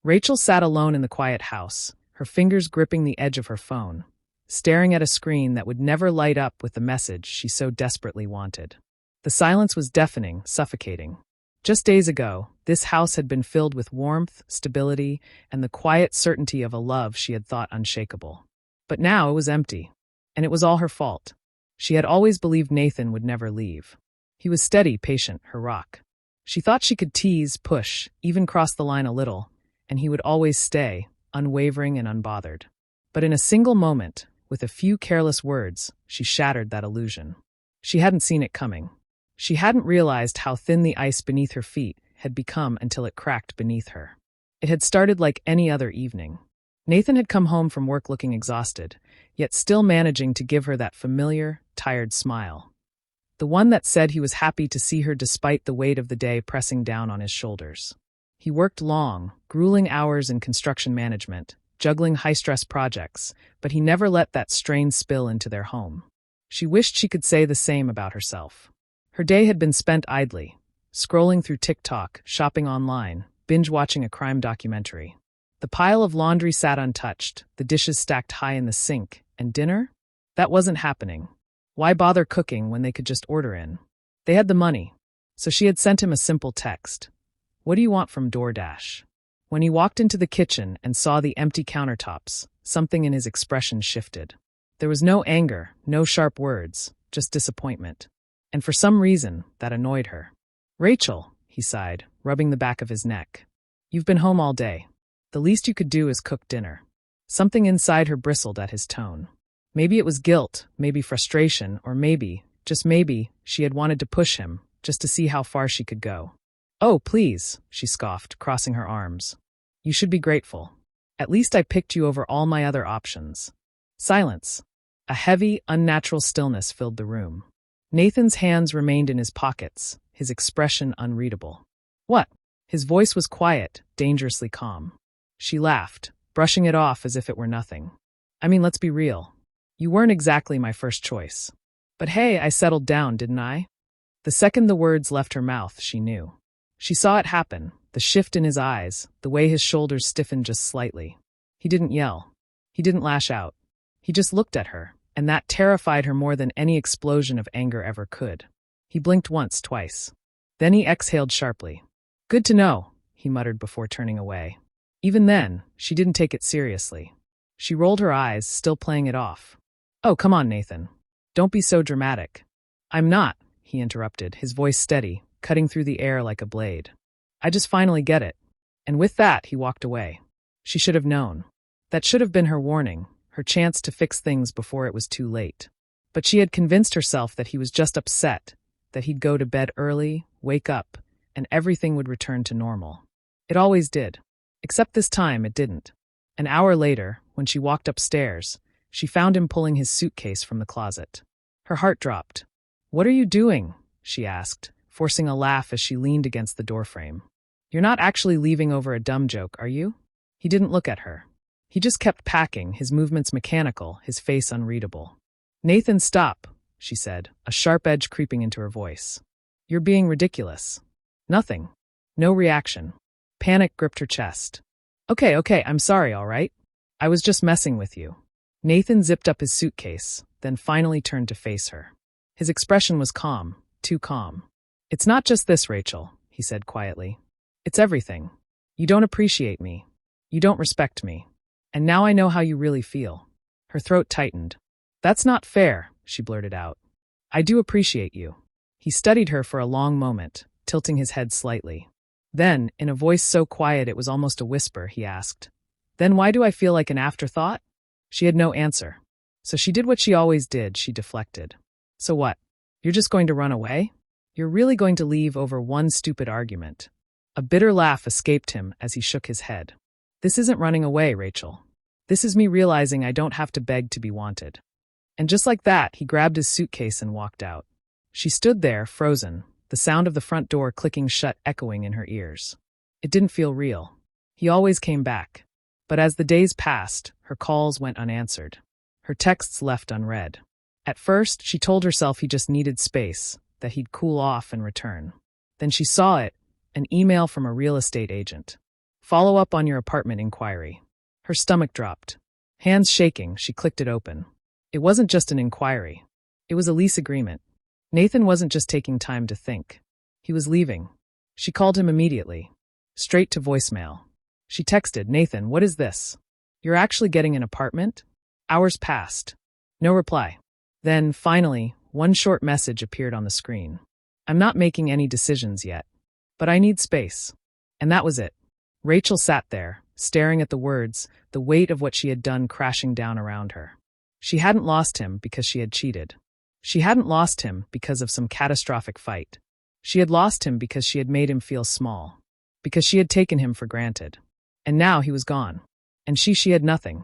Rachel sat alone in the quiet house, her fingers gripping the edge of her phone, staring at a screen that would never light up with the message she so desperately wanted. The silence was deafening, suffocating. Just days ago, this house had been filled with warmth, stability, and the quiet certainty of a love she had thought unshakable. But now it was empty, and it was all her fault. She had always believed Nathan would never leave. He was steady, patient, her rock. She thought she could tease, push, even cross the line a little, and he would always stay, unwavering and unbothered. But in a single moment, with a few careless words, she shattered that illusion. She hadn't seen it coming. She hadn't realized how thin the ice beneath her feet had become until it cracked beneath her. It had started like any other evening. Nathan had come home from work looking exhausted, yet still managing to give her that familiar, tired smile. The one that said he was happy to see her despite the weight of the day pressing down on his shoulders. He worked long, grueling hours in construction management, juggling high-stress projects, but he never let that strain spill into their home. She wished she could say the same about herself. Her day had been spent idly, scrolling through TikTok, shopping online, binge-watching a crime documentary. The pile of laundry sat untouched, the dishes stacked high in the sink, and dinner? That wasn't happening. Why bother cooking when they could just order in? They had the money, so she had sent him a simple text. "What do you want from DoorDash?" When he walked into the kitchen and saw the empty countertops, something in his expression shifted. There was no anger, no sharp words, just disappointment. And for some reason, that annoyed her. "Rachel," he sighed, rubbing the back of his neck. "You've been home all day. The least you could do is cook dinner." Something inside her bristled at his tone. Maybe it was guilt, maybe frustration, or maybe, just maybe, she had wanted to push him, just to see how far she could go. "Oh, please," she scoffed, crossing her arms. "You should be grateful. At least I picked you over all my other options." Silence. A heavy, unnatural stillness filled the room. Nathan's hands remained in his pockets, his expression unreadable. "What?" His voice was quiet, dangerously calm. She laughed, brushing it off as if it were nothing. "I mean, let's be real. You weren't exactly my first choice. But hey, I settled down, didn't I?" The second the words left her mouth, she knew. She saw it happen, the shift in his eyes, the way his shoulders stiffened just slightly. He didn't yell. He didn't lash out. He just looked at her, and that terrified her more than any explosion of anger ever could. He blinked once, twice. Then he exhaled sharply. "Good to know," he muttered before turning away. Even then, she didn't take it seriously. She rolled her eyes, still playing it off. "Oh, come on, Nathan. Don't be so dramatic." "I'm not," he interrupted, his voice steady, cutting through the air like a blade. "I just finally get it." And with that, he walked away. She should have known. That should have been her warning, her chance to fix things before it was too late. But she had convinced herself that he was just upset, that he'd go to bed early, wake up, and everything would return to normal. It always did. Except this time it didn't. An hour later, when she walked upstairs, she found him pulling his suitcase from the closet. Her heart dropped. "What are you doing?" she asked, forcing a laugh as she leaned against the doorframe. "You're not actually leaving over a dumb joke, are you?" He didn't look at her. He just kept packing, his movements mechanical, his face unreadable. "Nathan, stop," she said, a sharp edge creeping into her voice. "You're being ridiculous." Nothing. No reaction. Panic gripped her chest. Okay, I'm sorry, all right? I was just messing with you." Nathan zipped up his suitcase, then finally turned to face her. His expression was calm, too calm. "It's not just this, Rachel," he said quietly. "It's everything. You don't appreciate me. You don't respect me. And now I know how you really feel." Her throat tightened. "That's not fair," she blurted out. "I do appreciate you." He studied her for a long moment, tilting his head slightly. Then, in a voice so quiet it was almost a whisper, he asked, "Then why do I feel like an afterthought?" She had no answer. So she did what she always did, she deflected. "So what? You're just going to run away? You're really going to leave over one stupid argument?" A bitter laugh escaped him as he shook his head. "This isn't running away, Rachel. This is me realizing I don't have to beg to be wanted." And just like that, he grabbed his suitcase and walked out. She stood there, frozen, the sound of the front door clicking shut echoing in her ears. It didn't feel real. He always came back. But as the days passed, her calls went unanswered. Her texts left unread. At first, she told herself he just needed space, that he'd cool off and return. Then she saw it, an email from a real estate agent. Follow up on your apartment inquiry. Her stomach dropped. Hands shaking, she clicked it open. It wasn't just an inquiry. It was a lease agreement. Nathan wasn't just taking time to think. He was leaving. She called him immediately. Straight to voicemail. She texted, "Nathan, what is this? You're actually getting an apartment?" Hours passed. No reply. Then, finally, one short message appeared on the screen. "I'm not making any decisions yet, but I need space." And that was it. Rachel sat there, staring at the words, the weight of what she had done crashing down around her. She hadn't lost him because she had cheated. She hadn't lost him because of some catastrophic fight. She had lost him because she had made him feel small, because she had taken him for granted. And now he was gone. And she had nothing.